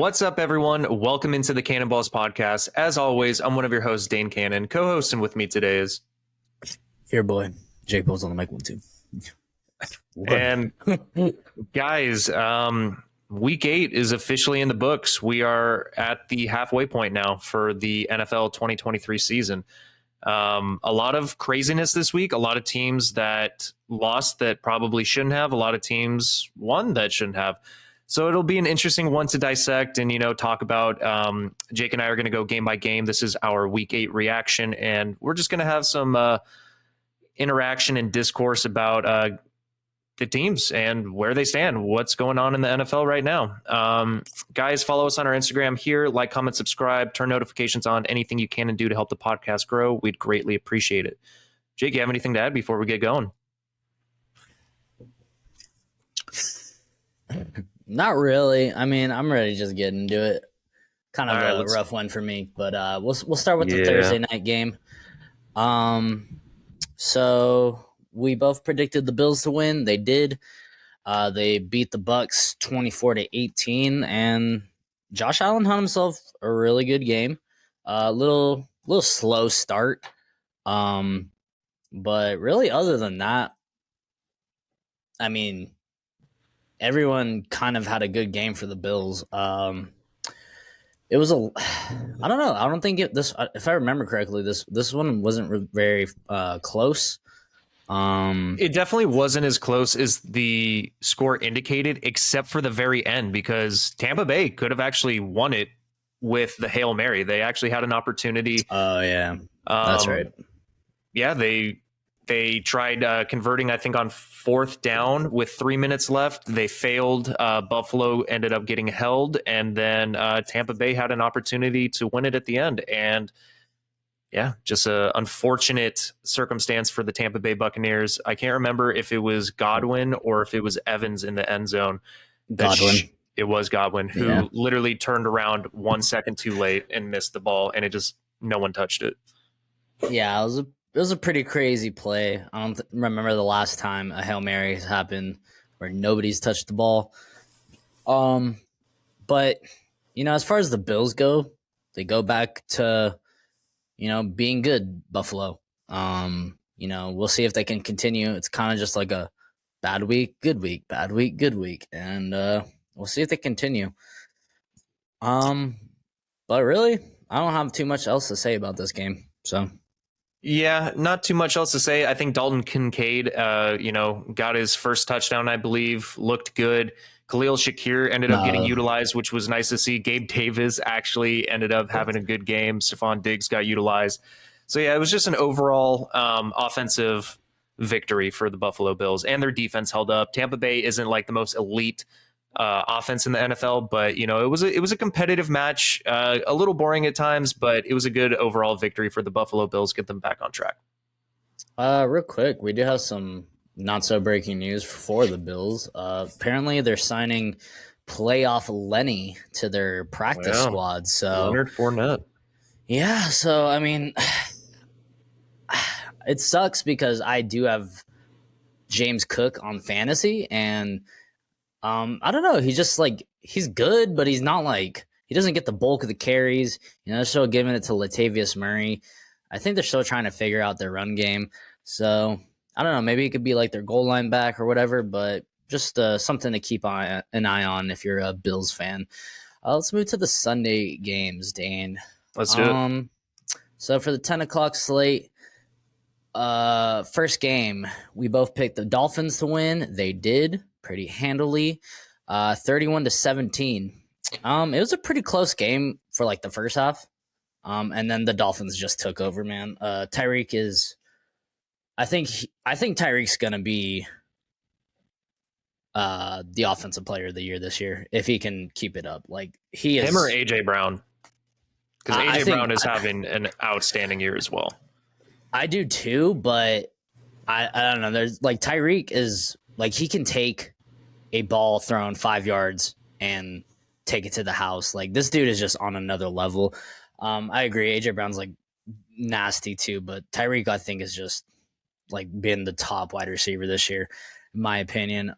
What's up, everyone? Welcome into the Cannonballs podcast. As always, I'm one of your hosts, Dane Cannon. Co-hosting with me today is Here, boy. Jake Bowles on the mic 1, 2. And guys, week 8 is officially in the books. We are at the halfway point now for the NFL 2023 season. A lot of craziness this week. A lot of teams that lost that probably shouldn't have. A lot of teams won that shouldn't have. So it'll be an interesting one to dissect and, talk about. Jake and I are going to go game by game. This is our week 8 reaction, and we're just going to have some interaction and discourse about the teams and where they stand, what's going on in the NFL right now. Guys, follow us on our Instagram here. Like, comment, subscribe, turn notifications on. Anything you can and do to help the podcast grow, we'd greatly appreciate it. Jake, you have anything to add before we get going? Not really. I mean, I'm ready to just get into it. Kind of a rough one for me, but we'll start with the Thursday night game. So we both predicted the Bills to win. They did. They beat the Bucks 24-18, and Josh Allen had himself a really good game. A little slow start, but really, other than that, I mean, everyone kind of had a good game for the Bills. It was I don't know. I don't think if I remember correctly, this one wasn't very close. It definitely wasn't as close as the score indicated, except for the very end, because Tampa Bay could have actually won it with the Hail Mary. They actually had an opportunity. Oh, yeah. That's right. Yeah, they tried converting, I think, on 4th down with 3 minutes left. They failed. Buffalo ended up getting held, and then Tampa Bay had an opportunity to win it at the end. And yeah, just an unfortunate circumstance for the Tampa Bay Buccaneers. I can't remember if it was Godwin or if it was Evans in the end zone. Godwin. It was Godwin, who literally turned around 1 second too late and missed the ball, and no one touched it. Yeah, it was a pretty crazy play. I don't remember the last time a Hail Mary has happened where nobody's touched the ball. But, as far as the Bills go, they go back to, being good, Buffalo. We'll see if they can continue. It's kind of just like a bad week, good week, bad week, good week. And we'll see if they continue. But really, I don't have too much else to say about this game. So yeah, not too much else to say. I think Dalton Kincaid, got his first touchdown, I believe, looked good. Khalil Shakir ended up getting utilized, which was nice to see. Gabe Davis actually ended up having a good game. Stephon Diggs got utilized. So, yeah, it was just an overall offensive victory for the Buffalo Bills, and their defense held up. Tampa Bay isn't like the most elite offense in the NFL, but it was a competitive match, a little boring at times, but it was a good overall victory for the Buffalo Bills, get them back on track. Real quick, we do have some not so breaking news for the Bills. Apparently they're signing playoff Lenny to their practice squad. So Leonard Fournette. Yeah, so I mean, it sucks because I do have James Cook on fantasy, and I don't know. He's just he's good, but he's not he doesn't get the bulk of the carries. They're still giving it to Latavius Murray. I think they're still trying to figure out their run game. So I don't know. Maybe it could be their goal line back or whatever, but just something to keep an eye on if you're a Bills fan. Let's move to the Sunday games, Dane. Let's do it. So for the 10 o'clock slate, first game, we both picked the Dolphins to win. They did pretty handily, 31-17. It was a pretty close game for the first half, and then the Dolphins just took over. Man, Tyreek is. I think Tyreek's gonna be the offensive player of the year this year if he can keep it up. He is him or AJ Brown, because AJ Brown is having an outstanding year as well. I do too, but I don't know. There's Tyreek is he can take a ball thrown 5 yards and take it to the house. This dude is just on another level. I agree. AJ Brown's nasty too, but Tyreek I think is just been the top wide receiver this year, in my opinion.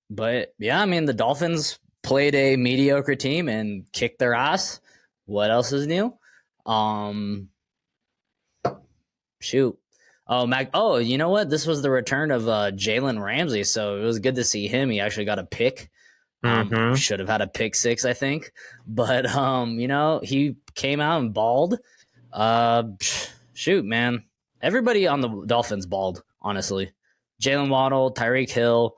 But yeah, I mean the Dolphins played a mediocre team and kicked their ass. What else is new? Shoot. Oh, Oh, you know what? This was the return of Jalen Ramsey, so it was good to see him. He actually got a pick. Should have had a pick six, I think, but he came out and balled. Shoot, man, everybody on the Dolphins balled. Honestly, Jalen Waddle, Tyreek Hill,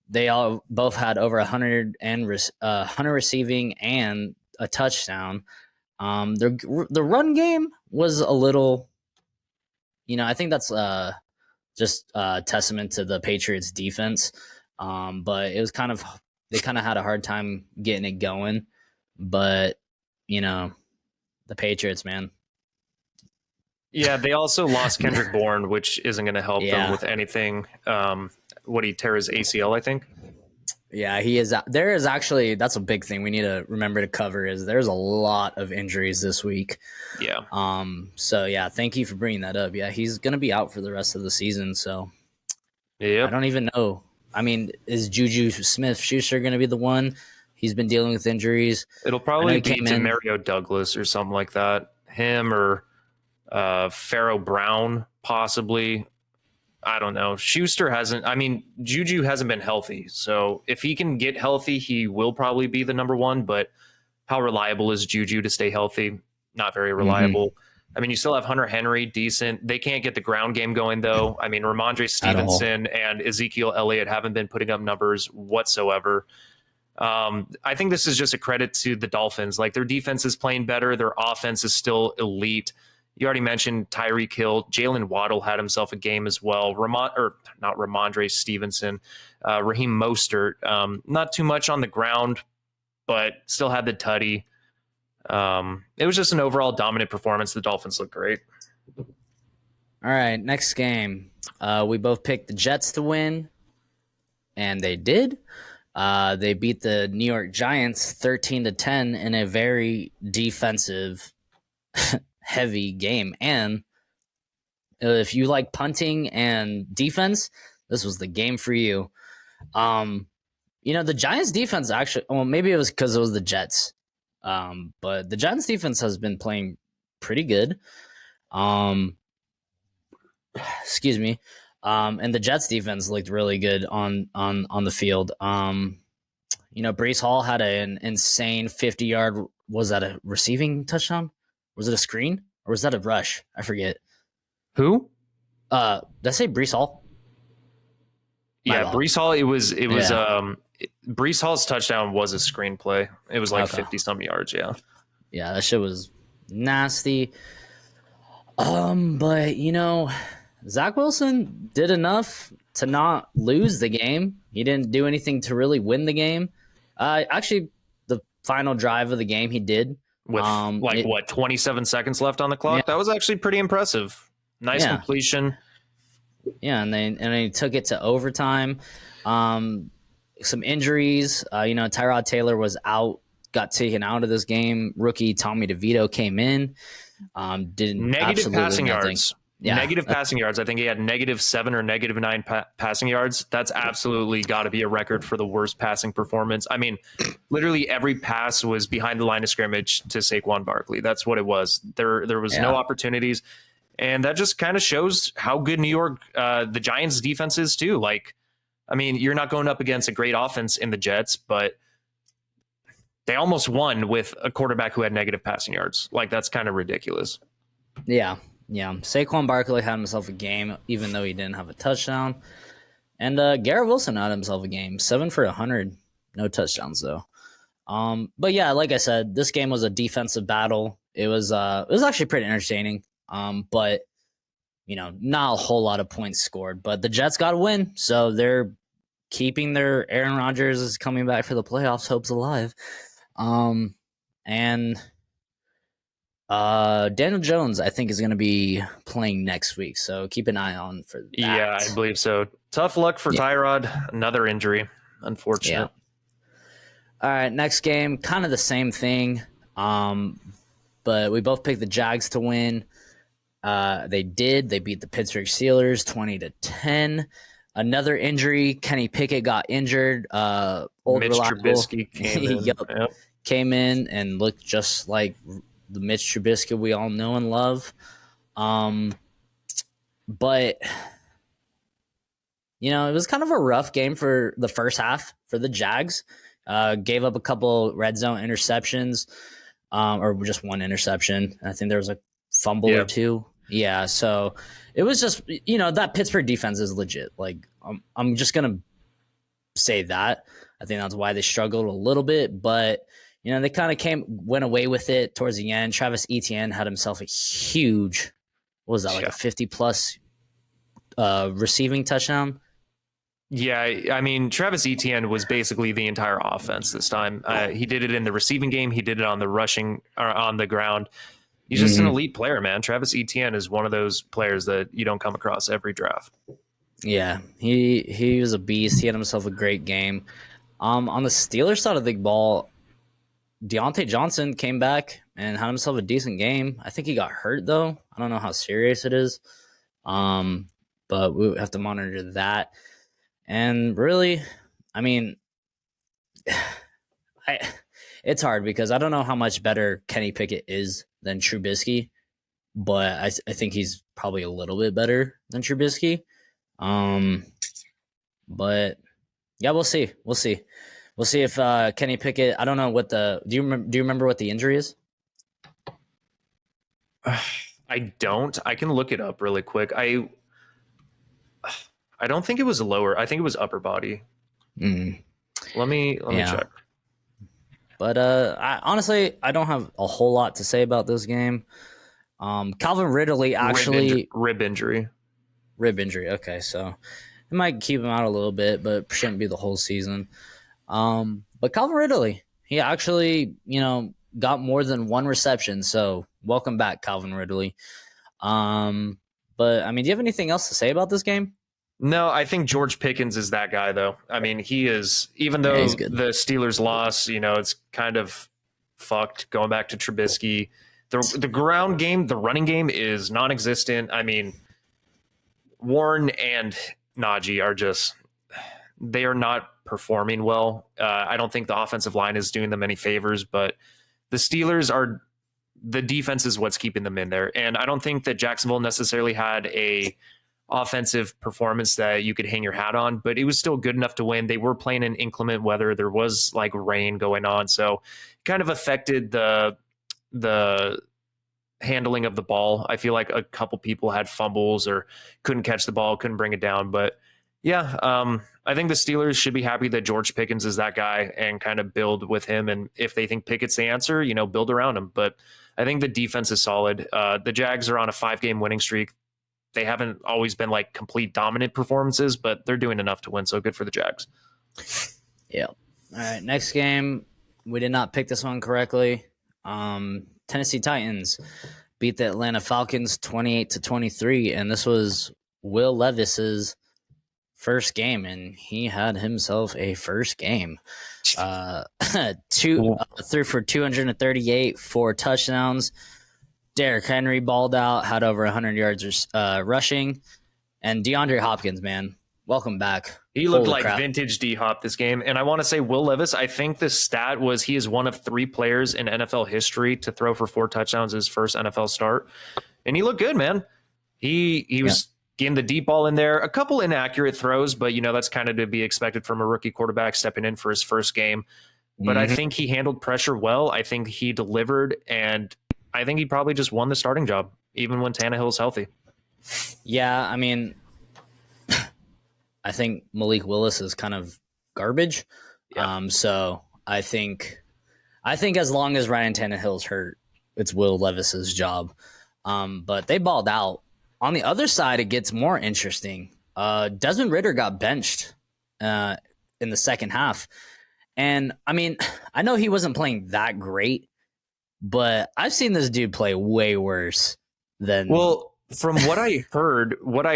they all both had over 100 and 100 receiving and a touchdown. The run game was a little, I think that's just a testament to the Patriots defense. But it was they kind of had a hard time getting it going. But, the Patriots, man. Yeah, they also lost Kendrick Bourne, which isn't going to help them with anything. He tear his ACL, I think. Yeah, he is. There is actually, that's a big thing we need to remember to cover is there's a lot of injuries this week. Yeah. So yeah, thank you for bringing that up. Yeah, he's going to be out for the rest of the season. So yeah, I don't even know. I mean, is Juju Smith-Schuster going to be the one? He's been dealing with injuries. It'll probably be Demario Douglas or something like that. Him or Pharaoh Brown, possibly. I don't know. Juju hasn't been healthy. So if he can get healthy, he will probably be the number one. But how reliable is Juju to stay healthy? Not very reliable. Mm-hmm. I mean, you still have Hunter Henry, decent. They can't get the ground game going, though. I mean, Ramondre Stevenson and Ezekiel Elliott haven't been putting up numbers whatsoever. I think this is just a credit to the Dolphins. Like, their defense is playing better. Their offense is still elite. You already mentioned Tyreek Hill. Jalen Waddle had himself a game as well. Not Ramondre Stevenson. Raheem Mostert. Not too much on the ground, but still had the tutty. It was just an overall dominant performance. The Dolphins look great. All right, next game. We both picked the Jets to win, and they did. They beat the New York Giants 13-10 in a very defensive heavy game. And if you like punting and defense, this was the game for you. The Giants defense actually, well, maybe it was because it was the Jets. But the Giants defense has been playing pretty good. Excuse me. And the Jets defense looked really good on the field. Breece Hall had an insane 50-yard. Was that a receiving touchdown? Was it a screen or was that a rush? I forget. Who? Did I say Breece Hall? Yeah, Breece Hall. It was. Breece Hall's touchdown was a screenplay. It was like 50-some yards. Yeah. Yeah, that shit was nasty. But Zach Wilson did enough to not lose the game. He didn't do anything to really win the game. Actually, the final drive of the game, he did. With 27 seconds left on the clock? Yeah. That was actually pretty impressive. Nice completion. Yeah, and they took it to overtime. Some injuries. Tyrod Taylor was out, got taken out of this game. Rookie Tommy DeVito came in. Did negative passing nothing. Yards. Yeah. Negative passing yards. I think he had -7 or -9 passing yards. That's absolutely got to be a record for the worst passing performance. I mean, literally every pass was behind the line of scrimmage to Saquon Barkley. That's what it was. There was no opportunities. And that just kind of shows how good New York, the Giants defense is too. Like, I mean, you're not going up against a great offense in the Jets, but they almost won with a quarterback who had negative passing yards. Like, that's kind of ridiculous. Yeah. Yeah, Saquon Barkley had himself a game, even though he didn't have a touchdown. And Garrett Wilson had himself a game, 7 for 100, no touchdowns though. But yeah, like I said, this game was a defensive battle. It was actually pretty entertaining. But not a whole lot of points scored. But the Jets got a win, so they're keeping their Aaron Rodgers is coming back for the playoffs hopes alive. And Daniel Jones, I think, is going to be playing next week, so keep an eye on for that. Yeah, I believe so. Tough luck for Tyrod. Another injury, unfortunate. Yeah. All right, next game, kind of the same thing, but we both picked the Jags to win. They did. They beat the Pittsburgh Steelers 20-10. Another injury. Kenny Pickett got injured. Old Mitch reliable. Trubisky came in. Yep. Yep. Came in and looked just like the Mitch Trubisky we all know and love. But it was kind of a rough game for the first half for the Jags. Gave up a couple red zone interceptions, or just one interception. I think there was a fumble or two. Yeah, so it was just that Pittsburgh defense is legit. Like I'm just gonna say that. I think that's why they struggled a little bit, but they kind of went away with it towards the end. Travis Etienne had himself a huge, what was that, like a 50-plus receiving touchdown? Yeah, I mean, Travis Etienne was basically the entire offense this time. He did it in the receiving game. He did it on the rushing or on the ground. He's just an elite player, man. Travis Etienne is one of those players that you don't come across every draft. Yeah, he was a beast. He had himself a great game. On the Steelers side of the ball, Deontay Johnson came back and had himself a decent game. I think he got hurt, though. I don't know how serious it is, but we have to monitor that. And really, I mean, it's hard because I don't know how much better Kenny Pickett is than Trubisky, but I think he's probably a little bit better than Trubisky. But yeah, we'll see. We'll see if Kenny Pickett. I don't know what do you remember what the injury is? I don't. I can look it up really quick. I don't think it was lower. I think it was upper body. Let me check. But honestly, I don't have a whole lot to say about this game. Calvin Ridley actually rib injury. Okay, so it might keep him out a little bit, but shouldn't be the whole season. But Calvin Ridley, he actually got more than one reception. So welcome back, Calvin Ridley. But I mean, do you have anything else to say about this game? No, I think George Pickens is that guy, though. I mean, he is, even though the Steelers lost, it's kind of fucked going back to Trubisky. The ground game, the running game is non-existent. I mean, Warren and Najee they are not performing well. I don't think the offensive line is doing them any favors, but the Steelers the defense is what's keeping them in there. And I don't think that Jacksonville necessarily had a offensive performance that you could hang your hat on, but it was still good enough to win. They were playing in inclement weather. There was like rain going on. So it kind of affected the handling of the ball. I feel like a couple people had fumbles or couldn't catch the ball, couldn't bring it down. But yeah, I think the Steelers should be happy that George Pickens is that guy and kind of build with him. And if they think Pickett's the answer, build around him. But I think the defense is solid. The Jags are on a 5-game winning streak. They haven't always been like complete dominant performances, but they're doing enough to win. So good for the Jags. Yeah. All right. Next game. We did not pick this one correctly. Tennessee Titans beat the Atlanta Falcons 28-23. And this was Will Levis's first game, and he had himself a first game. Threw for 238, 4 touchdowns. Derrick Henry balled out, had over 100 yards rushing. And DeAndre Hopkins, man, welcome back. He looked like vintage D-Hop this game. And I want to say Will Levis, I think the stat was he is one of 3 players in NFL history to throw for 4 touchdowns his first NFL start. And he looked good, man. He was getting the deep ball in there. A couple inaccurate throws, but, that's kind of to be expected from a rookie quarterback stepping in for his first game. But I think he handled pressure well. I think he delivered, and I think he probably just won the starting job, even when Tannehill's healthy. Yeah, I mean, I think Malik Willis is kind of garbage. Yeah. So I think as long as Ryan Tannehill's hurt, it's Will Levis's job. But they balled out. On the other side, it gets more interesting. Desmond Ridder got benched in the second half. And, I mean, I know he wasn't playing that great, but I've seen this dude play way worse than... Well, from what I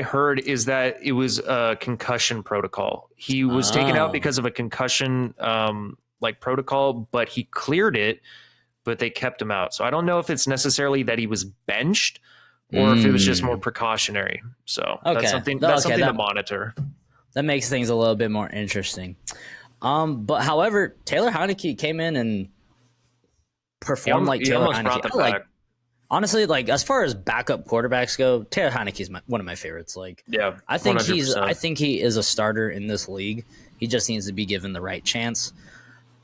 heard is that it was a concussion protocol. He was taken out because of a concussion protocol, but he cleared it, but they kept him out. So I don't know if it's necessarily that he was benched or if it was just more precautionary. So that's something to monitor. that makes things a little bit more interesting. But however, Taylor Heineke came in and performed like He Taylor almost brought Heineke. them back. Honestly, like as far as backup quarterbacks go, Taylor Heineke's one of my favorites. Like, Yeah, I think 100%. I think he is a starter in this league. He just needs to be given the right chance,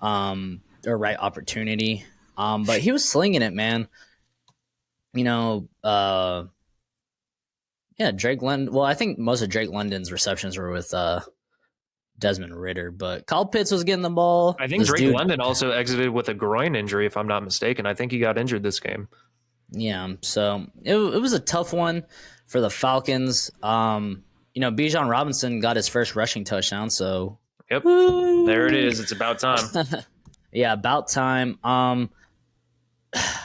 or right opportunity. But he was slinging it, man. You know, yeah, Drake London. Well, I think most of Drake London's receptions were with Desmond Ritter, but Kyle Pitts was getting the ball. I think Drake London also exited with a groin injury, if I'm not mistaken. I think he got injured this game. Yeah, so it was a tough one for the Falcons. Bijan Robinson got his first rushing touchdown, so yep, there it is. It's about time. Yeah, about time.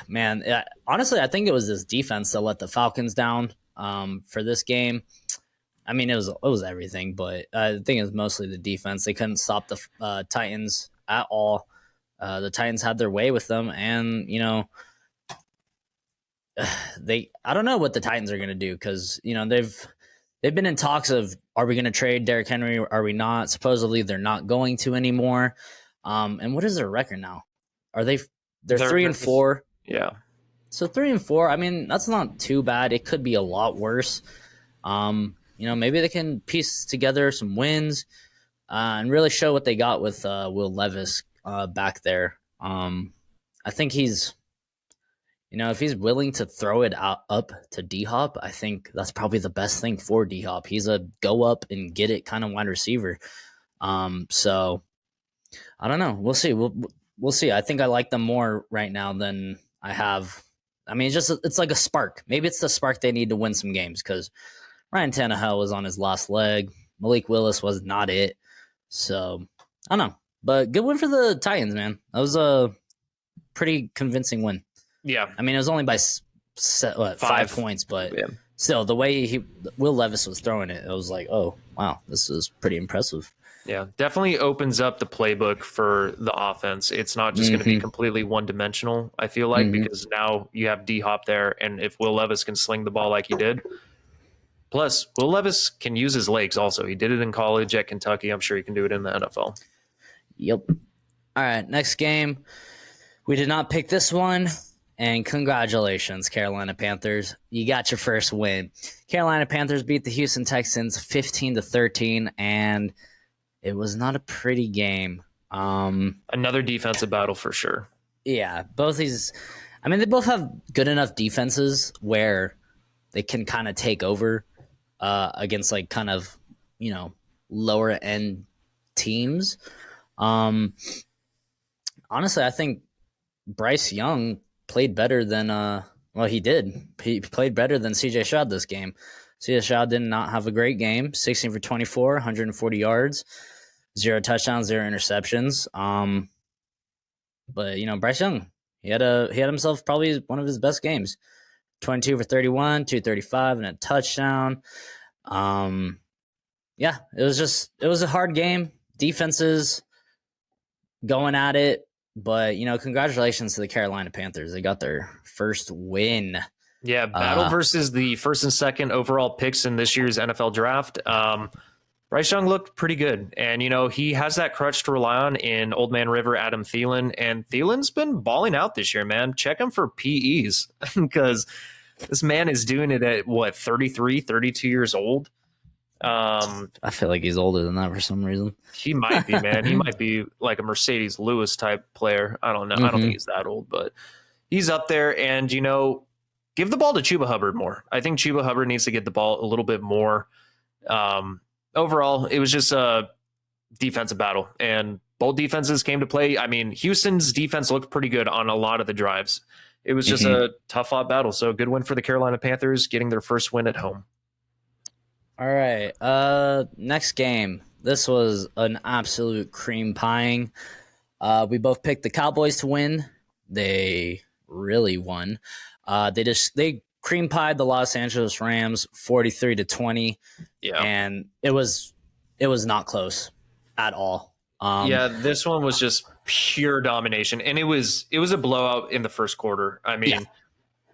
Man, honestly, I think it was this defense that let the Falcons down for this game. I mean, it was everything, but I think it was mostly the defense. They couldn't stop the Titans at all. The Titans had their way with them, and I don't know what the Titans are going to do because they've been in talks of, are we going to trade Derrick Henry or are we not? Supposedly they're not going to anymore. And what is their record now? They're 3-4? Yeah. So 3-4. I mean, that's not too bad. It could be a lot worse. Maybe they can piece together some wins and really show what they got with Will Levis back there. I think if he's willing to throw it up to D-Hop, I think that's probably the best thing for D-Hop. He's a go up and get it kind of wide receiver. So I don't know. We'll see. We'll see. I think I like them more right now than I have. I mean, it's like a spark. Maybe it's the spark they need to win some games because Ryan Tannehill was on his last leg. Malik Willis was not it. So I don't know. But good win for the Titans, man. That was a pretty convincing win. Yeah. I mean, it was only by 5 points, but still, the way Will Levis was throwing it, it was like, oh, wow, this is pretty impressive. Yeah, definitely opens up the playbook for the offense. It's not just going to be completely one-dimensional, I feel like, because now you have D-Hop there, and if Will Levis can sling the ball like he did. Plus, Will Levis can use his legs also. He did it in college at Kentucky. I'm sure he can do it in the NFL. Yep. All right, next game. We did not pick this one. And congratulations, Carolina Panthers. You got your first win. Carolina Panthers beat the Houston Texans 15-13, and it was not a pretty game. Another defensive battle for sure. Yeah, they both have good enough defenses where they can kind of take over against like kind of, lower end teams. Honestly, I think Bryce Young played better than he did. He played better than CJ Stroud this game. CJ Stroud did not have a great game. 16 for 24, 140 yards, 0 touchdowns, 0 interceptions. But Bryce Young, he had himself probably one of his best games. 22 for 31, 235 and a touchdown. Yeah, it was a hard game. Defenses going at it. But, congratulations to the Carolina Panthers. They got their first win. Yeah, battle versus the first and second overall picks in this year's NFL draft. Bryce Young looked pretty good. And, he has that crutch to rely on in Old Man River, Adam Thielen. And Thielen's been balling out this year, man. Check him for PEs because this man is doing it at, 33, 32 years old? I feel like he's older than that for some reason. He might be, man. He might be like a Mercedes Lewis type player. I don't know. I don't think he's that old, but he's up there. And, give the ball to Chuba Hubbard more. I think Chuba Hubbard needs to get the ball a little bit more. Overall, it was just a defensive battle, and both defenses came to play. I mean, Houston's defense looked pretty good on a lot of the drives. It was just a tough-fought battle. So good win for the Carolina Panthers, getting their first win at home. All right. Next game. This was an absolute cream pieing. We both picked the Cowboys to win. They really won. They cream pied the Los Angeles Rams 43-20. Yeah. And it was not close at all. This one was just pure domination, and it was a blowout in the first quarter. I mean,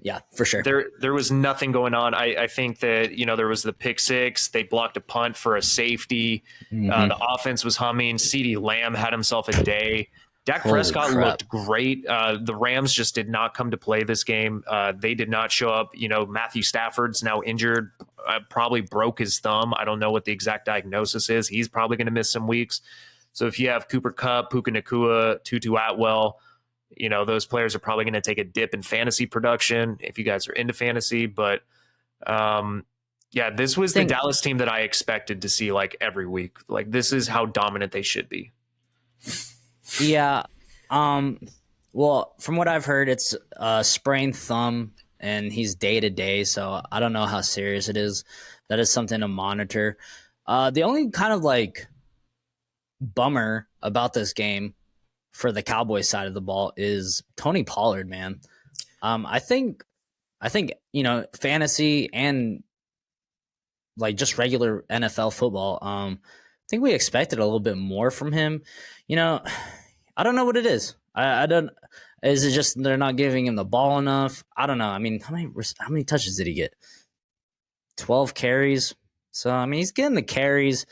Yeah, for sure. There was nothing going on. I think that, there was the pick six. They blocked a punt for a safety. The offense was humming. CeeDee Lamb had himself a day. Dak Holy Prescott crap. looked great. The Rams just did not come to play this game. They did not show up. Matthew Stafford's now injured, probably broke his thumb. I don't know what the exact diagnosis is. He's probably going to miss some weeks. So if you have Cooper Kupp, Puka Nacua, Tutu Atwell, those players are probably going to take a dip in fantasy production if you guys are into fantasy. But this was the Dallas team that I expected to see like every week. Like, this is how dominant they should be. Yeah. Well, from what I've heard, it's a sprained thumb and he's day to day. So I don't know how serious it is. That is something to monitor. The only kind of like bummer about this game for the Cowboys side of the ball is Tony Pollard, man. I think, fantasy and like just regular NFL football, I think we expected a little bit more from him. I don't know what it is. I don't. Is it just they're not giving him the ball enough? I don't know. I mean, how many touches did he get? 12 carries. So I mean, he's getting the carries.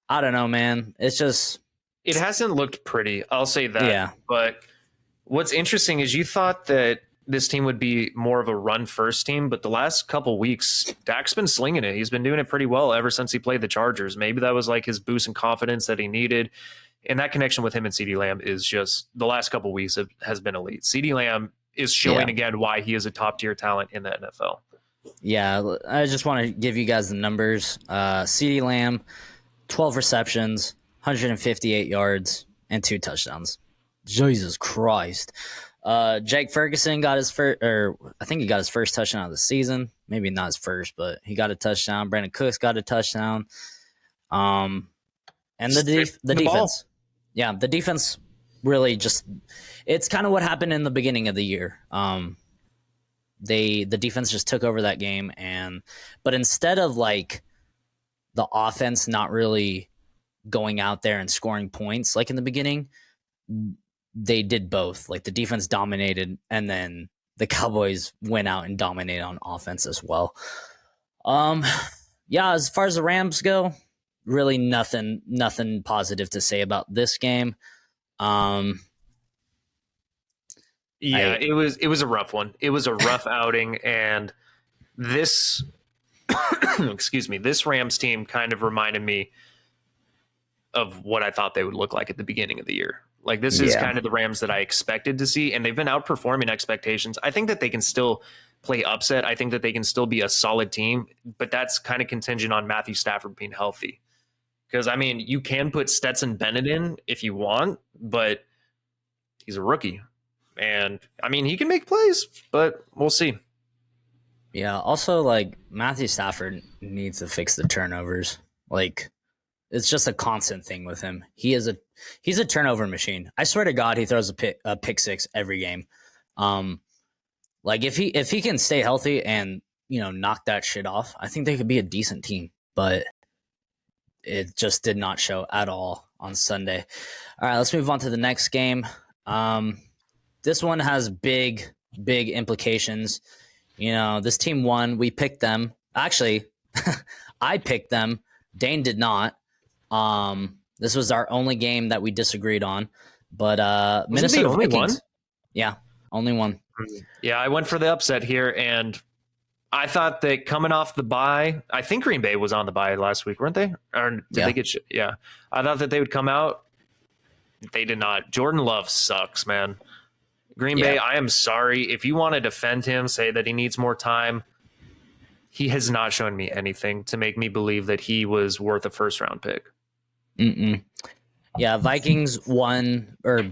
I don't know, man. It's just it hasn't looked pretty. I'll say that. Yeah. But what's interesting is you thought that this team would be more of a run first team, but the last couple weeks, Dak's been slinging it. He's been doing it pretty well ever since he played the Chargers. Maybe that was like his boost in confidence that he needed. And that connection with him and CeeDee Lamb is just the last couple of weeks has been elite. CeeDee Lamb is showing again why he is a top tier talent in the NFL. Yeah, I just want to give you guys the numbers. CeeDee Lamb, 12 receptions, 158 yards, and 2 touchdowns. Jesus Christ. Jake Ferguson got his first, or I think he got his first touchdown of the season. Maybe not his first, but he got a touchdown. Brandon Cooks got a touchdown. And the defense. Yeah, the defense really just – it's kind of what happened in the beginning of the year. The defense just took over that game, but instead of like the offense not really going out there and scoring points like in the beginning, they did both. Like the defense dominated, and then the Cowboys went out and dominated on offense as well. As far as the Rams go, really nothing positive to say about this game. It was a rough one. It was a rough outing, and this this Rams team kind of reminded me of what I thought they would look like at the beginning of the year. Like, this is kind of the Rams that I expected to see, and they've been outperforming expectations. I think that they can still play upset. I think that they can still be a solid team, but that's kind of contingent on Matthew Stafford being healthy. Because, I mean, you can put Stetson Bennett in if you want, but he's a rookie. And, I mean, he can make plays, but we'll see. Yeah, also, like, Matthew Stafford needs to fix the turnovers. Like, it's just a constant thing with him. He's a turnover machine. I swear to God, he throws a pick six every game. Like, if he can stay healthy and, knock that shit off, I think they could be a decent team. But it just did not show at all on Sunday. All right, let's move on to the next game. This one has big implications. This team won. We picked them. Actually, I picked them. Dane did not. This was our only game that we disagreed on. But Minnesota only Vikings. one? Yeah, only one. Yeah, I went for the upset here, and I thought that coming off the bye, I think Green Bay was on the bye last week, weren't they? Or did they get? Yeah, I thought that they would come out. They did not. Jordan Love sucks, man. Green Bay, I am sorry. If you want to defend him, say that he needs more time. He has not shown me anything to make me believe that he was worth a first-round pick. Yeah, Vikings won, or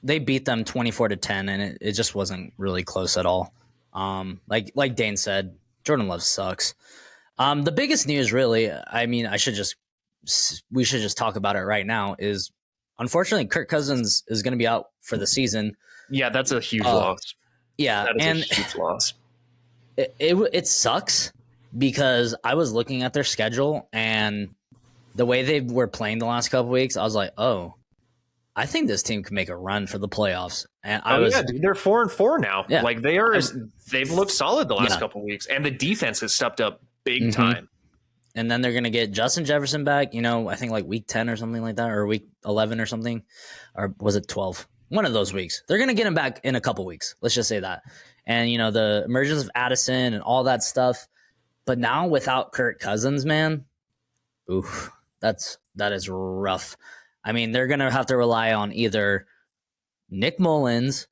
they beat them 24-10, and it just wasn't really close at all. Like Dane said, Jordan Love sucks. The biggest news, really, I mean, we should just talk about it right now, is unfortunately Kirk Cousins is going to be out for the season. Yeah, that's a huge loss. Yeah, that is a huge loss. It sucks because I was looking at their schedule and the way they were playing the last couple weeks, I was like, oh, I think this team can make a run for the playoffs. And Dude, they're 4-4 now. Yeah. Like they've looked solid the last couple weeks, and the defense has stepped up big time. And then they're gonna get Justin Jefferson back. I think like week 10 or something like that, or week 11 or something, or was it 12? One of those weeks. They're gonna get him back in a couple weeks. Let's just say that. And the emergence of Addison and all that stuff. But now without Kirk Cousins, man, that is rough. I mean, they're gonna have to rely on either Nick Mullins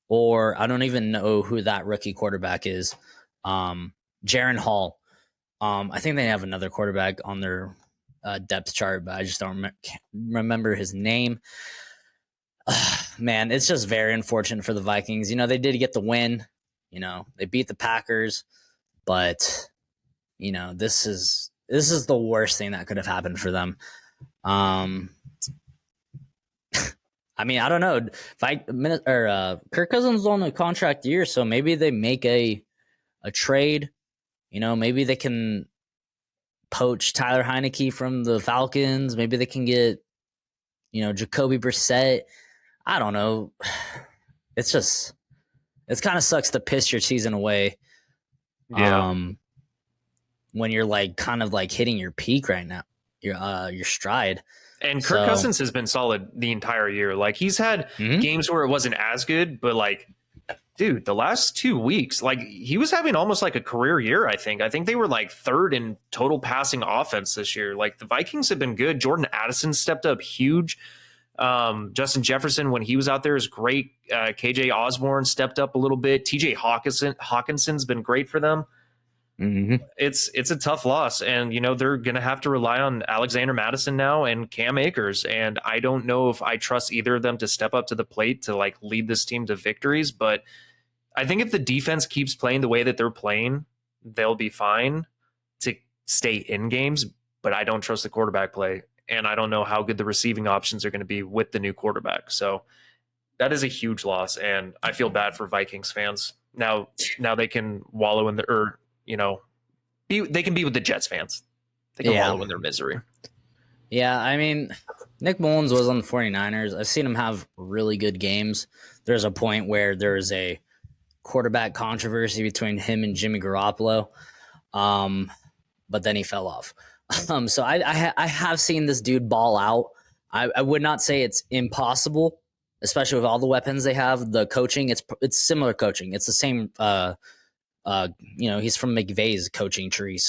or I don't even know who that rookie quarterback is, Jaren Hall. I think they have another quarterback on their depth chart, but I just don't remember his name. Man, it's just very unfortunate for the Vikings. They did get the win. They beat the Packers, but this is the worst thing that could have happened for them. I mean, I don't know. Kirk Cousins on a contract year, so maybe they make a trade. Maybe they can poach Tyler Heineke from the Falcons. Maybe they can get, Jacoby Brissett. I don't know. It's kind of sucks to piss your season away. Yeah. When you're like kind of like hitting your peak right now, your stride. And Kirk Cousins has been solid the entire year. Like he's had games where it wasn't as good, but like, dude, the last 2 weeks, like he was having almost like a career year. I think they were like third in total passing offense this year. Like the Vikings have been good. Jordan Addison stepped up huge. Justin Jefferson, when he was out there, is great. KJ Osborne stepped up a little bit. TJ Hawkinson's been great for them. It's a tough loss, and they're gonna have to rely on Alexander Mattison now and Cam Akers, and I don't know if I trust either of them to step up to the plate to like lead this team to victories. But I think if the defense keeps playing the way that they're playing, they'll be fine to stay in games. But I don't trust the quarterback play, and I don't know how good the receiving options are going to be with the new quarterback. So that is a huge loss, and I feel bad for Vikings fans. Now they can wallow in they can be with the Jets fans. They can wallow in their misery. Yeah, I mean, Nick Mullins was on the 49ers. I've seen him have really good games. There's a point where there's a quarterback controversy between him and Jimmy Garoppolo, but then he fell off. So I have seen this dude ball out. I would not say it's impossible, especially with all the weapons they have. The coaching, it's similar coaching. It's the same he's from McVay's coaching tree,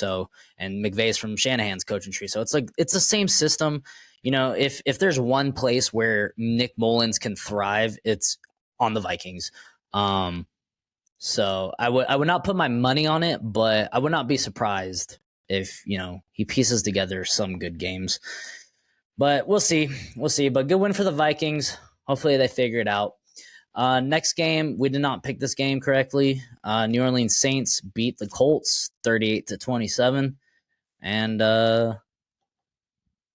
and McVay's from Shanahan's coaching tree. So it's the same system. If there's one place where Nick Mullins can thrive, it's on the Vikings. So I would not put my money on it, but I would not be surprised if he pieces together some good games. But we'll see. But good win for the Vikings. Hopefully they figure it out. Next game, we did not pick this game correctly. New Orleans Saints beat the Colts 38-27. And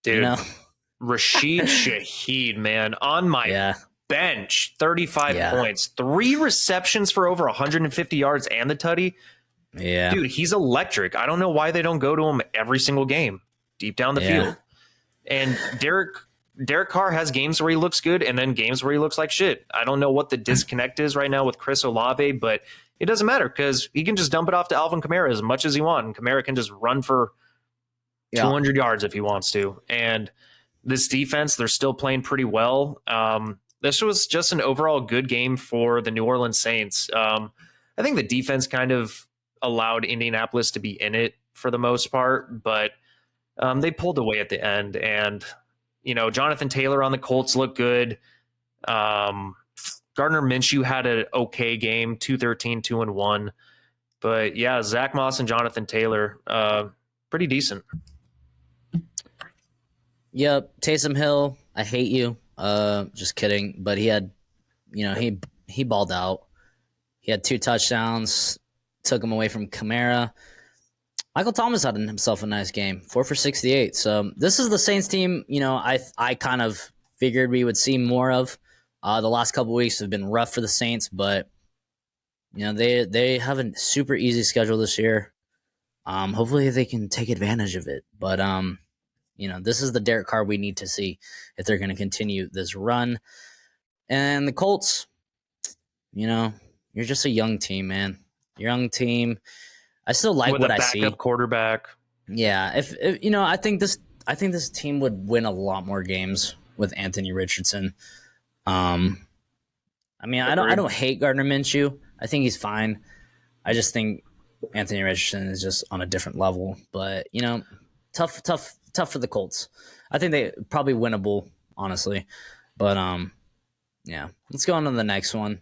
dude, Rashid Shaheed, man, on my bench, 35 points, 3 receptions for over 150 yards and the tutty. Yeah. Dude, he's electric. I don't know why they don't go to him every single game deep down the field. And Derek Carr has games where he looks good and then games where he looks like shit. I don't know what the disconnect is right now with Chris Olave, but it doesn't matter because he can just dump it off to Alvin Kamara as much as he wants. And Kamara can just run for 200 yards if he wants to. And this defense, they're still playing pretty well. This was just an overall good game for the New Orleans Saints. I think the defense kind of allowed Indianapolis to be in it for the most part, but they pulled away at the end. And Jonathan Taylor on the Colts looked good. Gardner Minshew had an okay game, 213, 2-1. But yeah, Zach Moss and Jonathan Taylor, pretty decent. Yep, Taysom Hill, I hate you. Just kidding. But he had, he balled out. He had 2 touchdowns, took him away from Kamara. Michael Thomas had himself a nice game, 4 for 68. So this is the Saints team, I kind of figured we would see more of. The last couple weeks have been rough for the Saints, but they have a super easy schedule this year. Hopefully they can take advantage of it. But this is the Derek Carr we need to see if they're going to continue this run. And the Colts, you're just a young team, man. Young team. I still like with what a I see. quarterback. Yeah, if I think this team would win a lot more games with Anthony Richardson. I don't hate Gardner Minshew. I think he's fine. I just think Anthony Richardson is just on a different level. But tough for the Colts. I think they probably winnable, honestly. But yeah, let's go on to the next one.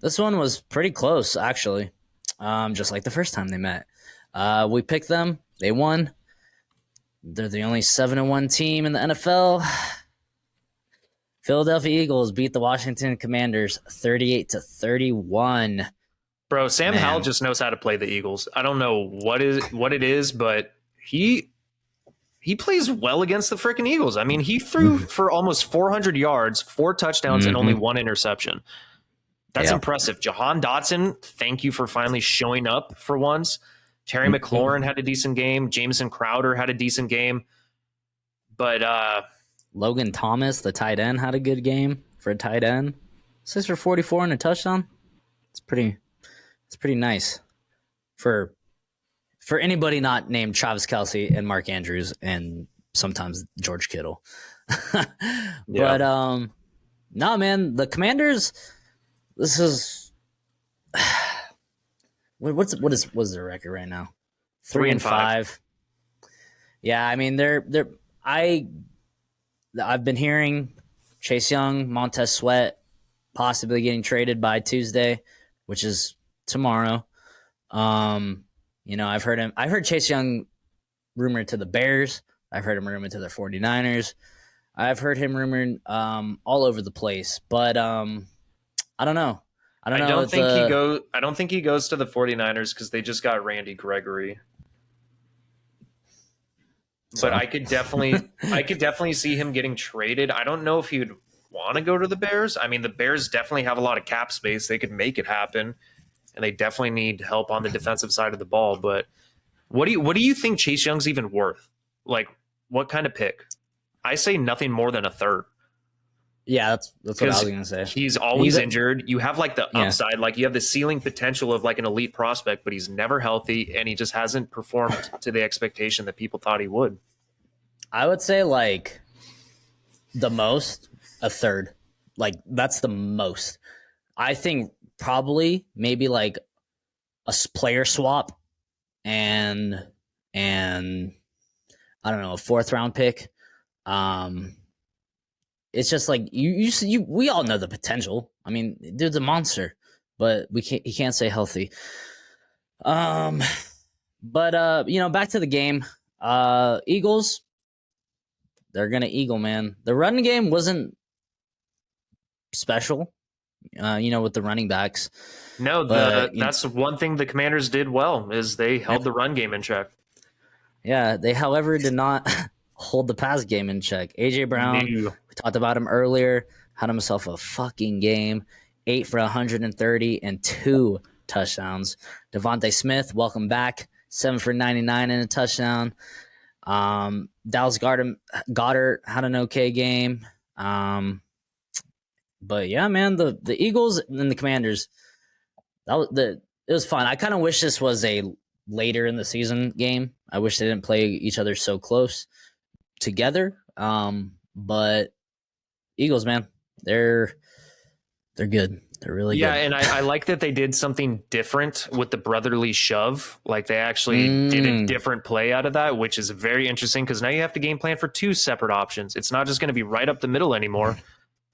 This one was pretty close, actually. Just like the first time they met. We picked them. They won. They're the only 7-1 team in the NFL. Philadelphia Eagles beat the Washington Commanders 38-31. Bro, Sam Howell just knows how to play the Eagles. I don't know what it is, but he plays well against the freaking Eagles. I mean, he threw for almost 400 yards, 4 touchdowns, and only 1 interception. That's impressive. Jahan Dotson, thank you for finally showing up for once. Terry McLaurin had a decent game. Jameson Crowder had a decent game. But Logan Thomas, the tight end, had a good game for a tight end. 6 for 44 and a touchdown. It's pretty nice for anybody not named Travis Kelce and Mark Andrews and sometimes George Kittle. But no, man, the Commanders. This is what's their record right now? 3-5. Yeah, I mean I've been hearing Chase Young, Montez Sweat possibly getting traded by Tuesday, which is tomorrow. I've heard Chase Young rumored to the Bears. I've heard him rumored to the 49ers. I've heard him rumored all over the place, but I don't know. I don't think he goes to the 49ers because they just got Randy Gregory. But I could definitely see him getting traded. I don't know if he would want to go to the Bears. I mean, the Bears definitely have a lot of cap space. They could make it happen, and they definitely need help on the defensive side of the ball. But what do you think Chase Young's even worth? Like, what kind of pick? I say nothing more than a third. Yeah, that's what I was going to say. He's always injured. You have like the upside, like you have the ceiling potential of like an elite prospect, but he's never healthy and he just hasn't performed to the expectation that people thought he would. I would say like the most, a third. Like that's the most. I think probably maybe like a player swap and I don't know, a 4th round pick. It's just like we all know the potential. I mean, dude's a monster, but he can't stay healthy. But back to the game. Eagles, they're gonna eagle, man. The running game wasn't special, with the running backs. No, that's one thing the Commanders did well is they held the run game in check. Yeah, they, however, did not hold the pass game in check. AJ Brown, we talked about him earlier, had himself a fucking game. 8 for 130 and 2 touchdowns. Devontae Smith, welcome back. 7 for 99 and a touchdown. Dallas Goedert had an okay game. But yeah, man, the Eagles and the Commanders, it was fun. I kind of wish this was a later in the season game. I wish they didn't play each other so close together. But Eagles, man, they're good. They're really good. Yeah, and I like that they did something different with the brotherly shove. Like they actually did a different play out of that, which is very interesting because now you have to game plan for 2 separate options. It's not just going to be right up the middle anymore.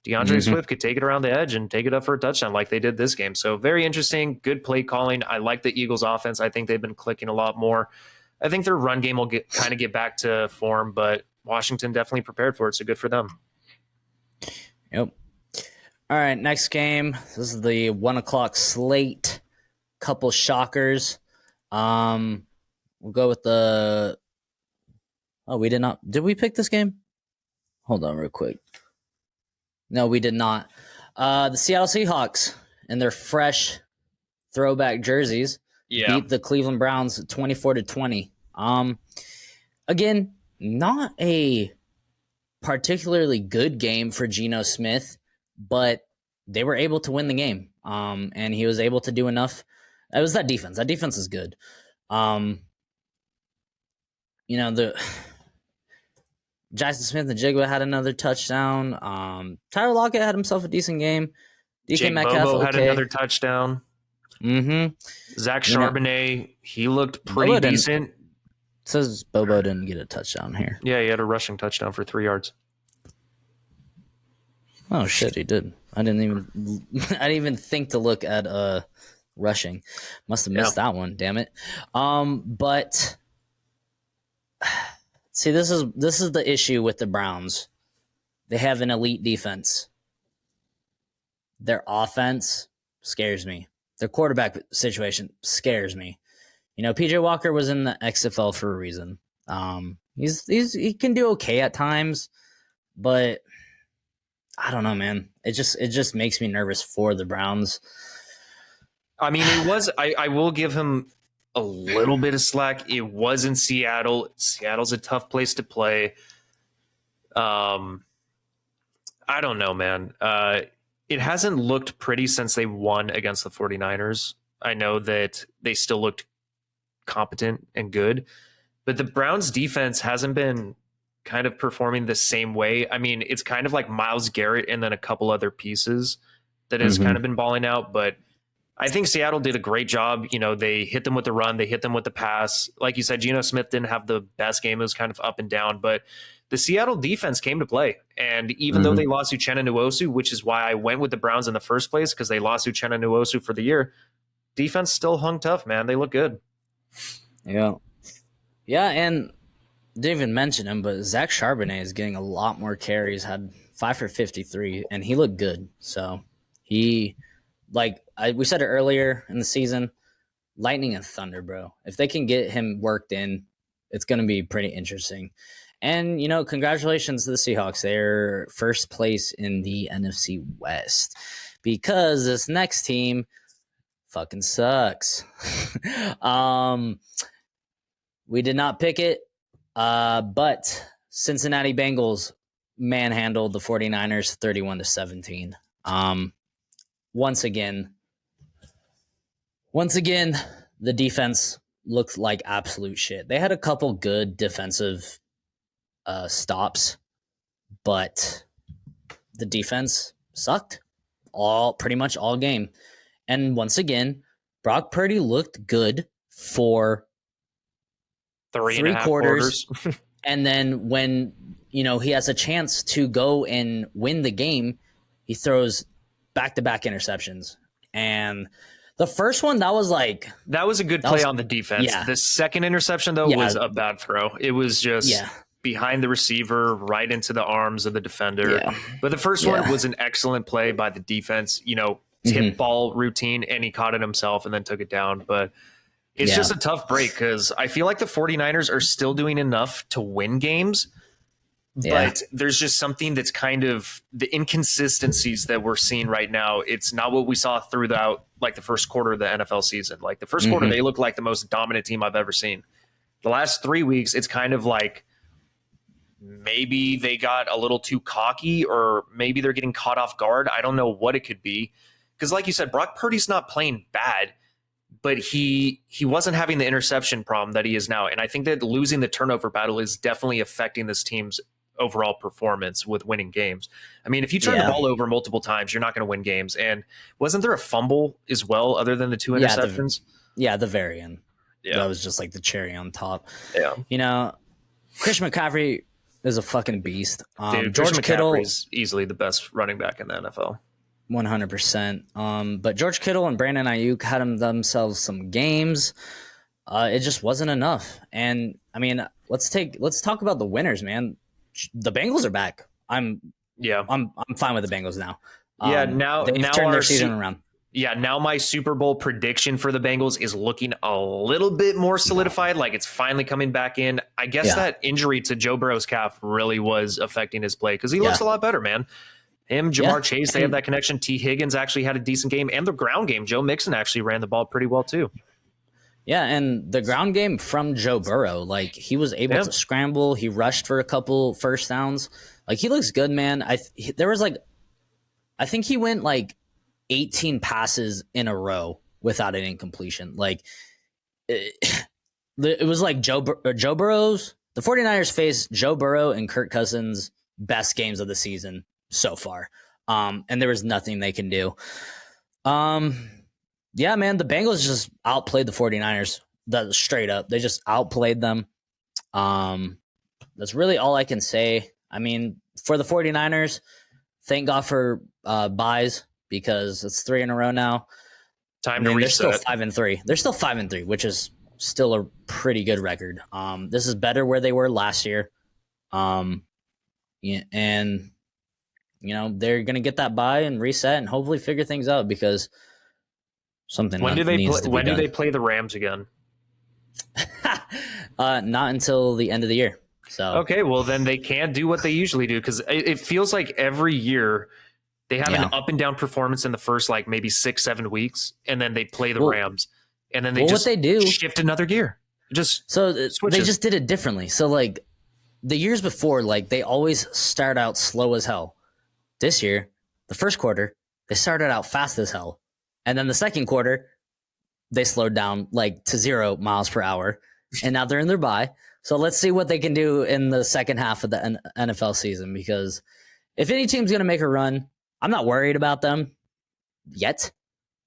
DeAndre Swift could take it around the edge and take it up for a touchdown like they did this game. So very interesting, good play calling. I like the Eagles offense. I think they've been clicking a lot more. I think their run game will get back to form, but Washington definitely prepared for it, so good for them. Yep. All right, next game. This is the 1:00 slate. Couple shockers. We'll go with the... Oh, we did not... Did we pick this game? Hold on real quick. No, we did not. The Seattle Seahawks in their fresh throwback jerseys beat the Cleveland Browns 24-20. Again, not a particularly good game for Geno Smith, but they were able to win the game. And he was able to do enough. It was that defense. That defense is good. The Jackson Smith-Njigba had another touchdown. Tyler Lockett had himself a decent game. DK Jake Metcalf Bobo had okay. another touchdown. Mm-hmm. Zach Charbonnet, he looked pretty decent. It says Bobo didn't get a touchdown here. Yeah, he had a rushing touchdown for 3 yards. Oh shit, he did. I didn't even think to look at rushing. Must have missed that one. Damn it. But see, this is the issue with the Browns. They have an elite defense. Their offense scares me. Their quarterback situation scares me. PJ Walker was in the XFL for a reason. He can do okay at times, but I don't know, man. It just makes me nervous for the Browns. I mean, it was. I will give him a little bit of slack. It was in Seattle. Seattle's a tough place to play. I don't know, man. It hasn't looked pretty since they won against the 49ers. I know that they still looked competent and good, but the Browns defense hasn't been kind of performing the same way. I mean, it's kind of like Myles Garrett and then a couple other pieces that has kind of been balling out, but I think Seattle did a great job. They hit them with the run, they hit them with the pass. Like you said, Geno Smith didn't have the best game. It was kind of up and down, but the Seattle defense came to play. And even though they lost Uchenna Nwosu, which is why I went with the Browns in the first place, because they lost Uchenna Nwosu for the year, defense still hung tough, man. They look good. Yeah. Yeah, and didn't even mention him, but Zach Charbonnet is getting a lot more carries, had 5 for 53, and he looked good. So we said it earlier in the season, lightning and thunder, bro. If they can get him worked in, it's going to be pretty interesting. And, congratulations to the Seahawks. They're first place in the NFC West because this next team fucking sucks. We did not pick it, but Cincinnati Bengals manhandled the 49ers 31-17. Once again, the defense looked like absolute shit. They had a couple good defensive stops, but the defense sucked pretty much all game. And once again, Brock Purdy looked good for 3.5 quarters. And then when, he has a chance to go and win the game, he throws back-to-back interceptions. And the first one, that was a good play on the defense. Yeah. The second interception, though, was a bad throw. It was just behind the receiver, right into the arms of the defender. Yeah. But the first one was an excellent play by the defense, tip ball routine, and he caught it himself and then took it down. But it's just a tough break because I feel like the 49ers are still doing enough to win games. But there's just something that's kind of the inconsistencies that we're seeing right now. It's not what we saw throughout the first quarter of the NFL season. Like the first quarter, they look like the most dominant team I've ever seen. The last 3 weeks, it's kind of like maybe they got a little too cocky or maybe they're getting caught off guard. I don't know what it could be. Because like you said, Brock Purdy's not playing bad, but he wasn't having the interception problem that he is now. And I think that losing the turnover battle is definitely affecting this team's overall performance with winning games. I mean, if you turn the ball over multiple times, you're not going to win games. And wasn't there a fumble as well, other than the 2 interceptions? The very end. Yeah. That was just like the cherry on top. Yeah. Christian McCaffrey is a fucking beast. Dude, George Kittle is easily the best running back in the NFL. 100%. But George Kittle and Brandon Ayuk had themselves some games. It just wasn't enough. And I mean, let's talk about the winners, man. The Bengals are back. I'm fine with the Bengals now. Now they've turned their season around. Yeah, now my Super Bowl prediction for the Bengals is looking a little bit more solidified. Like it's finally coming back in. I guess that injury to Joe Burrow's calf really was affecting his play because he looks a lot better, man. Him, Jamar Chase, they have that connection. T. Higgins actually had a decent game, and the ground game. Joe Mixon actually ran the ball pretty well too. Yeah, and the ground game from Joe Burrow, like he was able Yeah. to scramble. He rushed for a couple first downs. Like he looks good, man. There was like I think he went like 18 passes in a row without an incompletion. Like it was like Joe Burrow's. The 49ers faced Joe Burrow and Kirk Cousins' best games of the season so far. And there was nothing they can do. Yeah, man, the Bengals just outplayed the 49ers. That straight up. They just outplayed them. That's really all I can say. I mean, for the 49ers, thank God for buys because it's 3 in a row now. Time to They're still reset. 5-3. They're still 5-3, which is still a pretty good record. This is better where they were last year. Yeah, and they're gonna get that buy and reset and hopefully figure things out because something When do they needs play, to be when do done. they play the Rams again? Not until the end of the year. So Okay, well then they can't do what they usually do because it feels like every year they have an up and down performance in the first like maybe 6-7 weeks, and then they play the Rams, and then they just what they do shift another gear. So they just did it differently. So like the years before, like they always start out slow as hell. This year, the first quarter, they started out fast as hell. And then the second quarter, they slowed down like to 0 miles per hour. And now they're in their bye. So let's see what they can do in the second half of the NFL season. Because if any team's going to make a run, I'm not worried about them yet.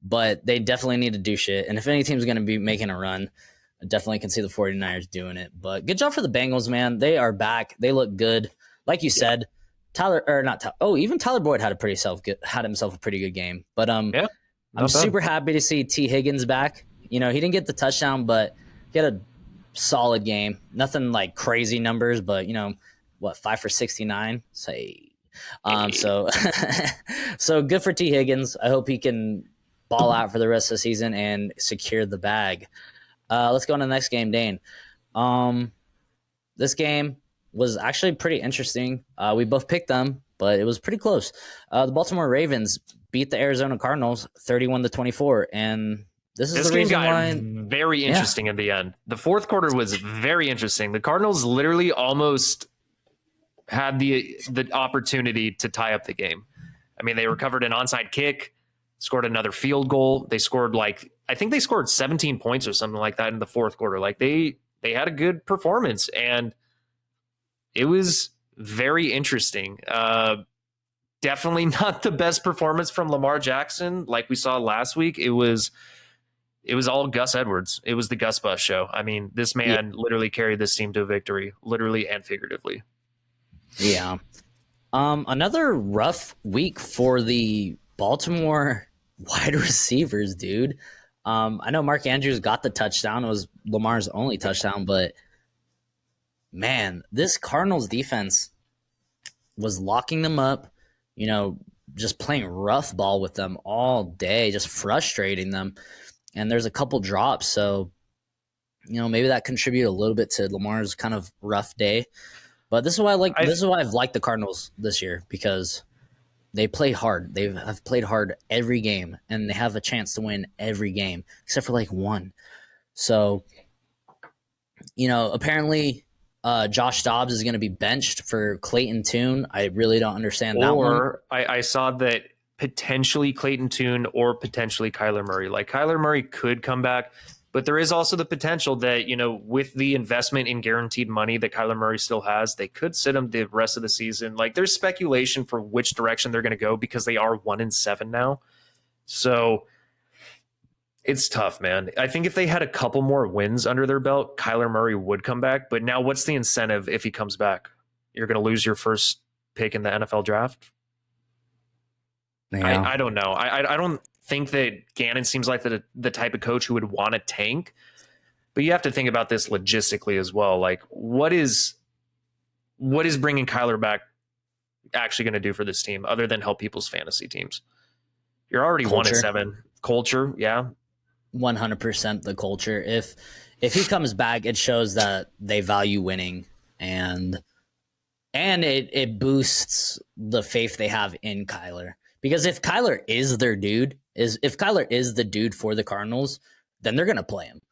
But they definitely need to do shit. And if any team's going to be making a run, I definitely can see the 49ers doing it. But good job for the Bengals, man. They are back. They look good. Like you said, even Tyler Boyd had himself a pretty good game. But I'm super happy to see T. Higgins back. He didn't get the touchdown, but he had a solid game. Nothing like crazy numbers, but 5 for 69. So good for T. Higgins. I hope he can ball out for the rest of the season and secure the bag. Let's go on to the next game, Dane. This game was actually pretty interesting. We both picked them, but it was pretty close. The Baltimore Ravens beat the Arizona Cardinals 31-24, and this the reason why very interesting in the end. The fourth quarter was very interesting. The Cardinals literally almost had the opportunity to tie up the game. I mean, they recovered an onside kick, scored another field goal. They scored I think they scored 17 points or something like that in the fourth quarter. Like they had a good performance, and it was very interesting. Definitely not the best performance from Lamar Jackson like we saw last week. It was all Gus Edwards. It was the Gus Bus show. I mean, this man literally carried this team to victory, literally and figuratively. Yeah. Another rough week for the Baltimore wide receivers, dude. I know Mark Andrews got the touchdown. It was Lamar's only touchdown, but man, this Cardinals defense was locking them up, just playing rough ball with them all day, just frustrating them. And there's a couple drops, so maybe that contributed a little bit to Lamar's kind of rough day. But this is why I've liked the Cardinals this year, because they play hard. They have played hard every game, and they have a chance to win every game except for like one. So, apparently Josh Dobbs is going to be benched for Clayton Tune. I really don't understand that one. Or I saw that potentially Clayton Tune or potentially Kyler Murray. Like Kyler Murray could come back, but there is also the potential that, with the investment in guaranteed money that Kyler Murray still has, they could sit him the rest of the season. Like there's speculation for which direction they're going to go because they are 1-7 now. So it's tough, man. I think if they had a couple more wins under their belt, Kyler Murray would come back. But now what's the incentive if he comes back? You're going to lose your first pick in the NFL draft? Yeah. I don't know. I don't think that Gannon seems like the type of coach who would want to tank, but you have to think about this logistically as well. Like what is bringing Kyler back actually going to do for this team other than help people's fantasy teams? You're already 1-7. Culture. Yeah. 100% the culture. If he comes back, it shows that they value winning, and it boosts the faith they have in Kyler. Because if Kyler is their dude, if Kyler is the dude for the Cardinals, then they're going to play him.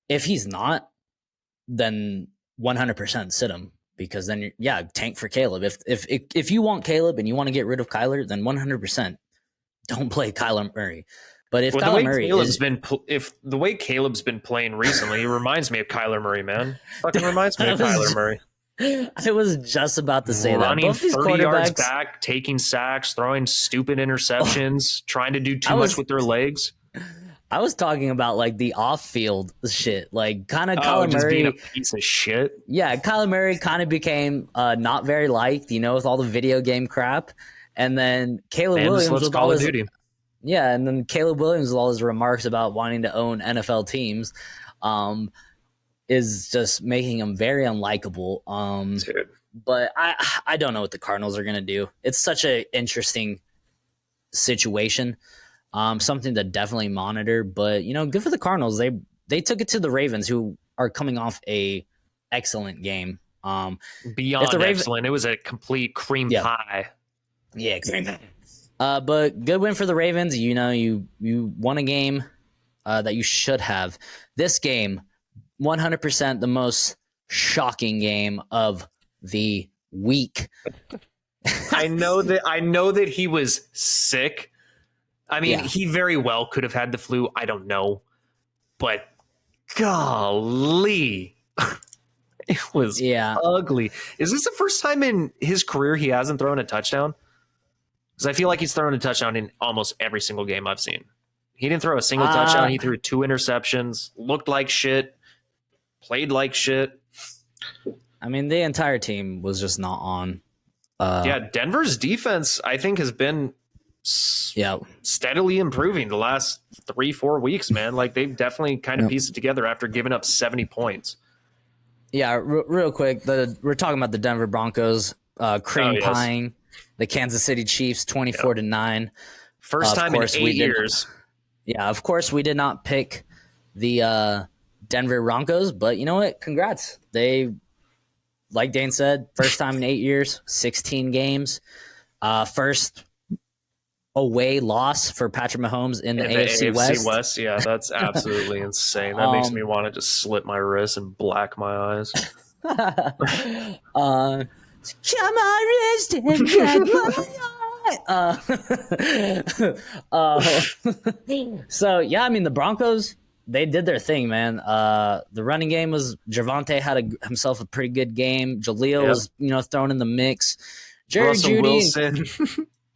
If he's not, then 100% sit him, because then tank for Caleb. If you want Caleb and you want to get rid of Kyler, then 100% don't play Kyler Murray. But if Kyler Murray if the way Caleb's been playing recently, it reminds me of Kyler Murray, man. Fucking reminds me of Kyler Murray. I was just about to say running that. Both these 30 yards back, taking sacks, throwing stupid interceptions, trying to do too much with their legs. I was talking about like the off-field shit, like kind of Kyler just Murray being a piece of shit. Yeah, Kyler Murray kind of became not very liked, with all the video game crap, and then Caleb Williams with Call of Duty. Yeah, and then Caleb Williams with all his remarks about wanting to own NFL teams, is just making him very unlikable. Dude. But I don't know what the Cardinals are gonna do. It's such an interesting situation. Something to definitely monitor, but good for the Cardinals. They took it to the Ravens, who are coming off a excellent game. Beyond excellent. It was a complete cream pie. Yeah, cream pie. But good win for the Ravens. You won a game that you should have. This game, 100% the most shocking game of the week. I know that he was sick. I mean, he very well could have had the flu. I don't know. But golly, it was ugly. Is this the first time in his career he hasn't thrown a touchdown? Because I feel like he's thrown a touchdown in almost every single game I've seen. He didn't throw a single touchdown. He threw 2 interceptions, looked like shit, played like shit. I mean, the entire team was just not on. Denver's defense, I think, has been steadily improving the last 3-4 weeks, man. Like, they've definitely kind of pieced it together after giving up 70 points. Yeah, real quick, we're talking about the Denver Broncos cream pieing the Kansas City Chiefs 24-9. First time in 8 years. Yeah, of course we did not pick the Denver Broncos, but you know what? Congrats. They, like Dane said, first time in 8 years, 16 games. First away loss for Patrick Mahomes in the AFC West. Yeah, that's absolutely insane. That makes me want to just slit my wrist and black my eyes. Shut my wrist and black my eye. So yeah, I mean the Broncos, they did their thing, man. The running game was Javonte had himself a pretty good game. Jaleel was thrown in the mix. Jerry Russell Jeudy, Wilson.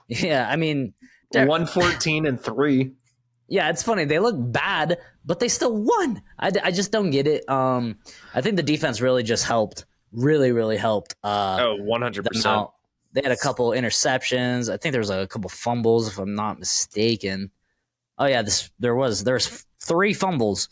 Yeah, I mean 114-3. Yeah, it's funny. They look bad, but they still won. I just don't get it. I think the defense really just helped. Really helped. 100%. They had a couple interceptions. I think there was a couple fumbles, if I'm not mistaken. Oh yeah, there was 3 fumbles.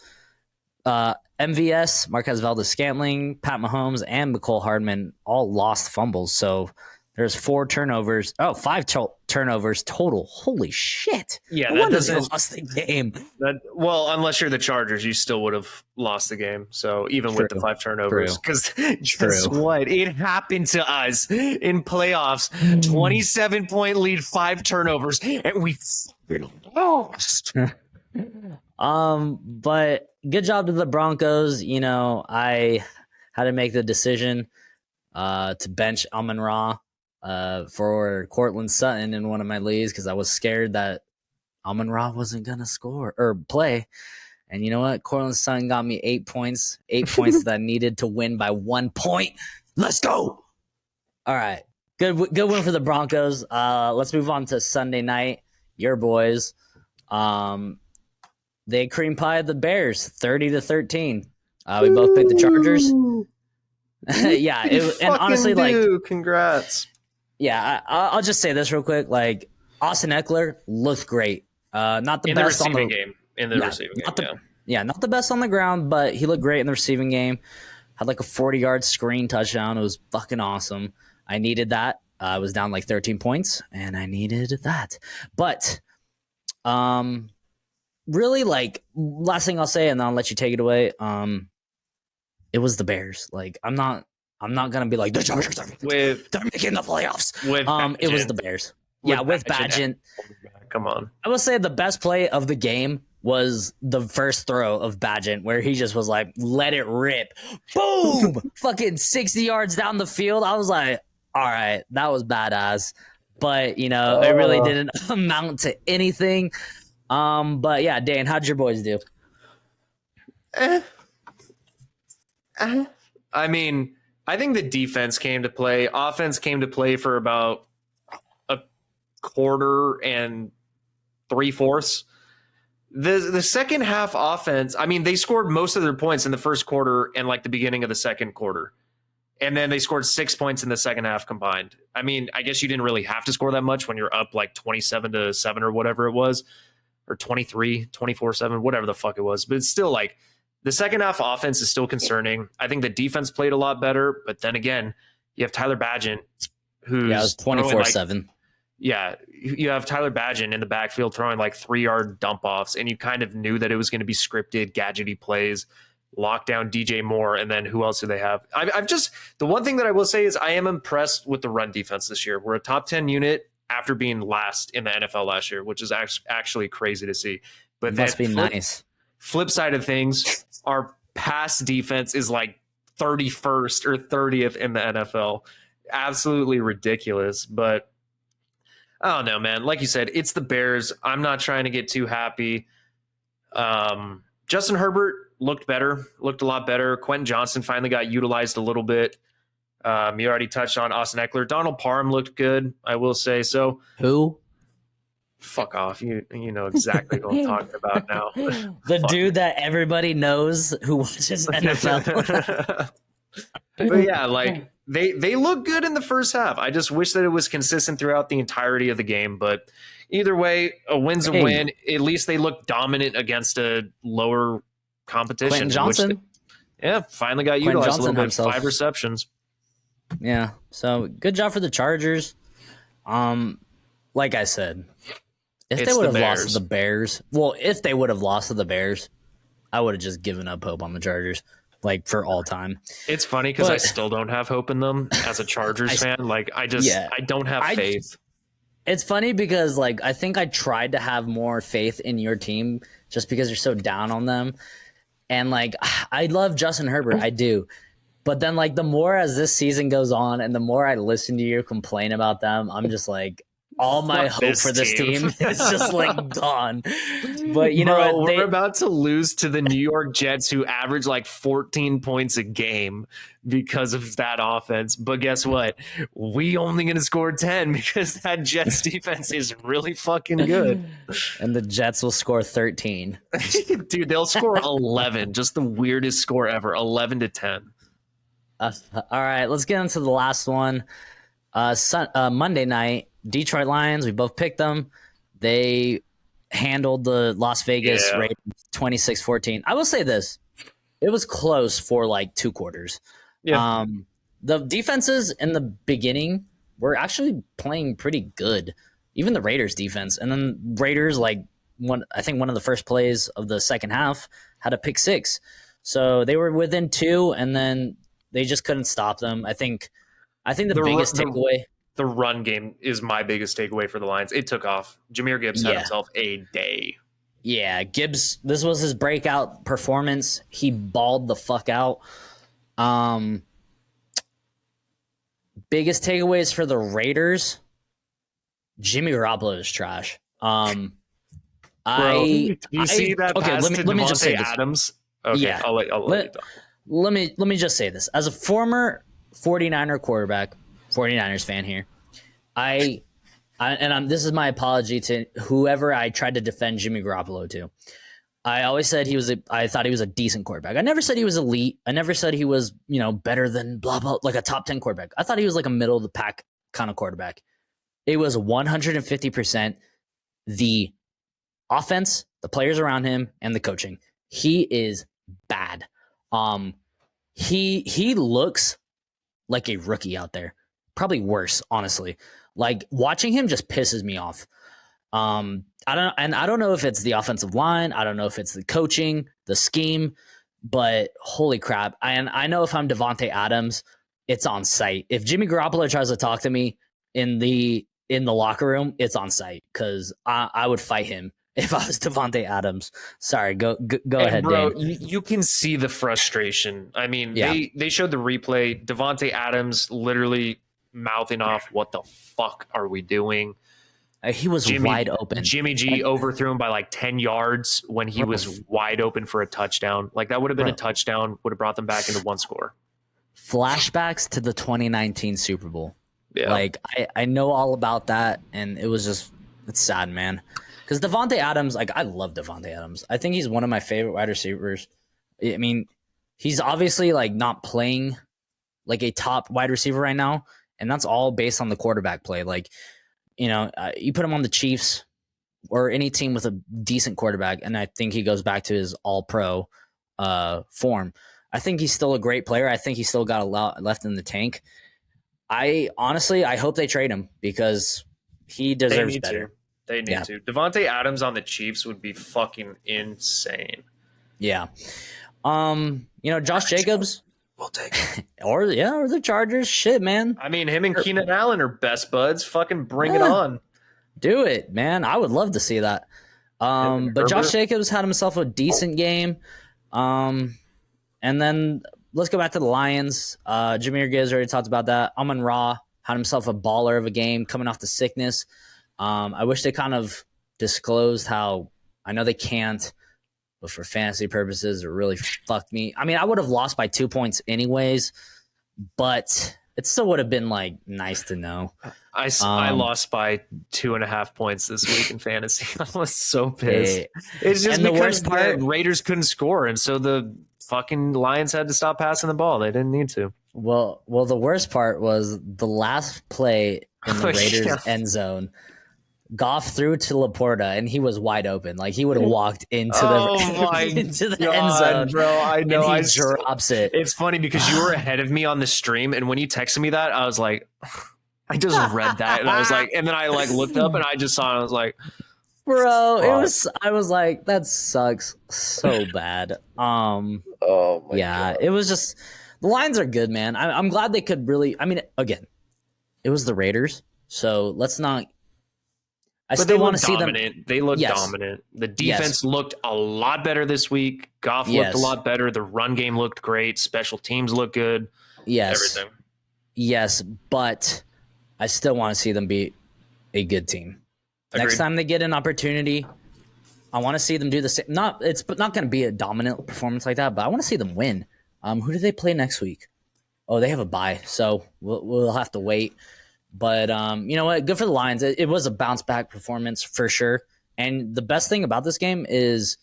MVS, Marquez Valdes-Scantling, Pat Mahomes, and McCole Hardman all lost fumbles. So there's 4 turnovers. Oh, 5 turnovers total. Holy shit. Yeah, that doesn't lost the game. Well, unless you're the Chargers, you still would have lost the game. So even with the 5 turnovers. Because guess what? It happened to us in playoffs. 27-point lead, 5 turnovers, and we lost. But good job to the Broncos. I had to make the decision to bench Amon-Ra for Cortland Sutton in one of my leagues because I was scared that Amon-Ra wasn't gonna score or play. And you know what? Cortland Sutton got me 8 points. 8 points that I needed to win by 1 point. Let's go. All right. Good win for the Broncos. Let's move on to Sunday night. Your boys. They cream pied the Bears 30-13. We both picked the Chargers. Yeah, and honestly, congrats. Yeah, I'll just say this real quick. Like, Austin Eckler looked great. Not the in best the on the game. In the receiving game, not the best on the ground, but he looked great in the receiving game. Had like a 40-yard screen touchdown. It was fucking awesome. I needed that. I was down like 13 points, and I needed that. But, really, like, last thing I'll say, and then I'll let you take it away. It was the Bears. Like, I'm not gonna be like the Chargers they're making the playoffs. It was the Bears. With Bagent. Come on. I will say the best play of the game was the first throw of Bagent, where he just was like, let it rip. Boom! Fucking 60 yards down the field. I was like, all right, that was badass. But, you know, it really didn't amount to anything. But yeah, Dan, how'd your boys do? I mean, I think the defense came to play. Offense came to play for about a quarter and 3/4. The second half offense, I mean, they scored most of their points in the first quarter and like the beginning of the second quarter. And then they scored 6 points in the second half combined. I mean, I guess you didn't really have to score that much when you're up like 27-7 or whatever it was, or 24-7, whatever the fuck it was. But it's still like the second half offense is still concerning. I think the defense played a lot better. But then again, you have Tyler Bagent, who's it was 24-7. Yeah, you have Tyler Bagent in the backfield throwing like 3-yard dump offs, and you kind of knew that it was going to be scripted, gadgety plays. Lock down DJ Moore, and then who else do they have? I've just, the one thing that I will say is I am impressed with the run defense this year. We're a top 10 unit after being last in the NFL last year, which is actually crazy to see. But must be nice. Flip side of things, our pass defense is like 31st or 30th in the NFL. Absolutely ridiculous. But I don't know, man. Like you said, it's the Bears. I'm not trying to get too happy. Justin Herbert looked a lot better. Quentin Johnson finally got utilized a little bit. You already touched on Austin Eckler. Donald Parham looked good, I will say. So who? Fuck off. You know exactly what I'm talking about now. The dude that everybody knows who watches NFL. But yeah, like they look good in the first half. I just wish that it was consistent throughout the entirety of the game. But either way, a win's a win. At least they look dominant against a lower competition. Quentin Johnson? Finally got utilized a little bit. Himself. 5 receptions. Yeah, so good job for the Chargers. Like I said, if they would have lost to the Bears, I would have just given up hope on the Chargers, like for all time. It's funny because I still don't have hope in them as a Chargers fan. Like I don't have faith. It's funny because like I think I tried to have more faith in your team just because you're so down on them. And like I love Justin Herbert, I do. But then like the more as this season goes on and the more I listen to you complain about them, I'm just like all my hope for this team is just like gone. But you know, we're about to lose to the New York Jets, who average like 14 points a game because of that offense. But guess what? We only going to score 10 because that Jets defense is really fucking good. And the Jets will score 13. Dude, they'll score 11. Just the weirdest score ever. 11-10. All right, let's get into the last one. Monday night, Detroit Lions, we both picked them. They handled the Las Vegas Raiders 26-14. I will say this. It was close for like 2 quarters. Yeah. The defenses in the beginning were actually playing pretty good. Even the Raiders defense. And then Raiders, like I think one of the first plays of the second half had a pick 6. So they were within 2 and then they just couldn't stop them. I think the biggest takeaway. The run game is my biggest takeaway for the Lions. It took off. Jahmyr Gibbs had himself a day. Yeah, Gibbs, this was his breakout performance. He balled the fuck out. Biggest takeaways for the Raiders, Jimmy Garoppolo is trash. You see that pass to Davante Adams? Okay, yeah. I'll let you talk. Let me just say this. As a former 49er quarterback, 49ers fan here, this is my apology to whoever I tried to defend Jimmy Garoppolo to. I always said I thought he was a decent quarterback. I never said he was elite. I never said he was, better than blah, blah, like a top 10 quarterback. I thought he was like a middle of the pack kind of quarterback. It was 150% the offense, the players around him, and the coaching. He is bad. He looks like a rookie out there. Probably worse, honestly. Like watching him just pisses me off. I don't know if it's the offensive line. I don't know if it's the coaching, the scheme, but holy crap. And I know if I'm Davante Adams, it's on site. If Jimmy Garoppolo tries to talk to me in the locker room, it's on site because I would fight him if I was Devontae Adams. Sorry, go ahead, bro. Dan. You can see the frustration. I mean, Yeah. they showed the replay. Devontae Adams literally mouthing off, "What the fuck are we doing?" He was wide open. Jimmy G overthrew him by like 10 yards when he was wide open for a touchdown. Like that would have been a touchdown, would have brought them back into one score. Flashbacks to the 2019 Super Bowl. Yeah. Like I know all about that, and it's sad, man. Because Devontae Adams, like I love Devontae Adams. I think he's one of my favorite wide receivers. I mean, he's obviously like not playing like a top wide receiver right now, and that's all based on the quarterback play. Like, you put him on the Chiefs or any team with a decent quarterback, and I think he goes back to his all-pro form. I think he's still a great player. I think he's still got a lot left in the tank. I hope they trade him because he deserves better. They need to. Devontae Adams on the Chiefs would be fucking insane. Yeah. Josh Jacobs. We'll take it. or the Chargers. Shit, man. I mean, him and Keenan Allen are best buds. Fucking bring it on. Do it, man. I would love to see that. But Josh Jacobs had himself a decent game. And then let's go back to the Lions. Jahmyr Gibbs already talked about that. Amon-Ra had himself a baller of a game coming off the sickness. I wish they kind of disclosed how – I know they can't, but for fantasy purposes, it really fucked me. I mean, I would have lost by 2 points anyways, but it still would have been, like, nice to know. I lost by 2.5 points this week in fantasy. I was so pissed. It's just because the Raiders couldn't score, and so the fucking Lions had to stop passing the ball. They didn't need to. Well, the worst part was the last play in the Raiders end zone. Goff threw to Laporta, and he was wide open. Like, he would have walked into the end zone. Bro, I know. And he drops it. It's funny because you were ahead of me on the stream, and when you texted me that, I was like, I just read that, and I was like, and then I like looked up, and I just saw it, and I was like, bro, I was like, that sucks so bad. Oh my God. It was just, the Lions are good, man. I'm glad they could really, I mean, again, it was the Raiders, so let's not. I still want to see them. They look dominant. The defense looked a lot better this week. Goff looked a lot better. The run game looked great. Special teams looked good. Yes. Everything. Yes, but I still want to see them be a good team. Agreed. Next time they get an opportunity, I want to see them do the same. It's not going to be a dominant performance like that, but I want to see them win. Who do they play next week? Oh, they have a bye, so we'll have to wait. But you know what? Good for the Lions. It was a bounce back performance for sure. And the best thing about this game is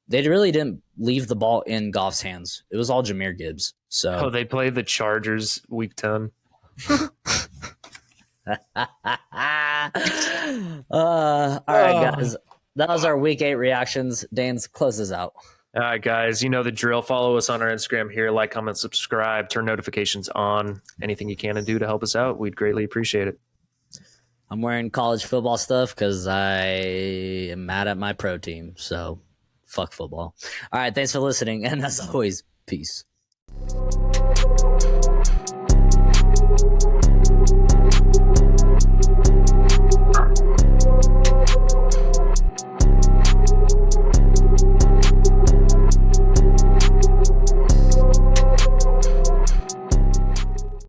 they really didn't leave the ball in Goff's hands. It was all Jahmyr Gibbs. So they play the Chargers week 10. All right, guys. That was our week 8 reactions. Dane's, close this out. All right, guys, you know the drill. Follow us on our Instagram here. Like, comment, subscribe, turn notifications on. Anything you can do to help us out, we'd greatly appreciate it. I'm wearing college football stuff because I am mad at my pro team. So, fuck football. All right, thanks for listening. And as always, peace.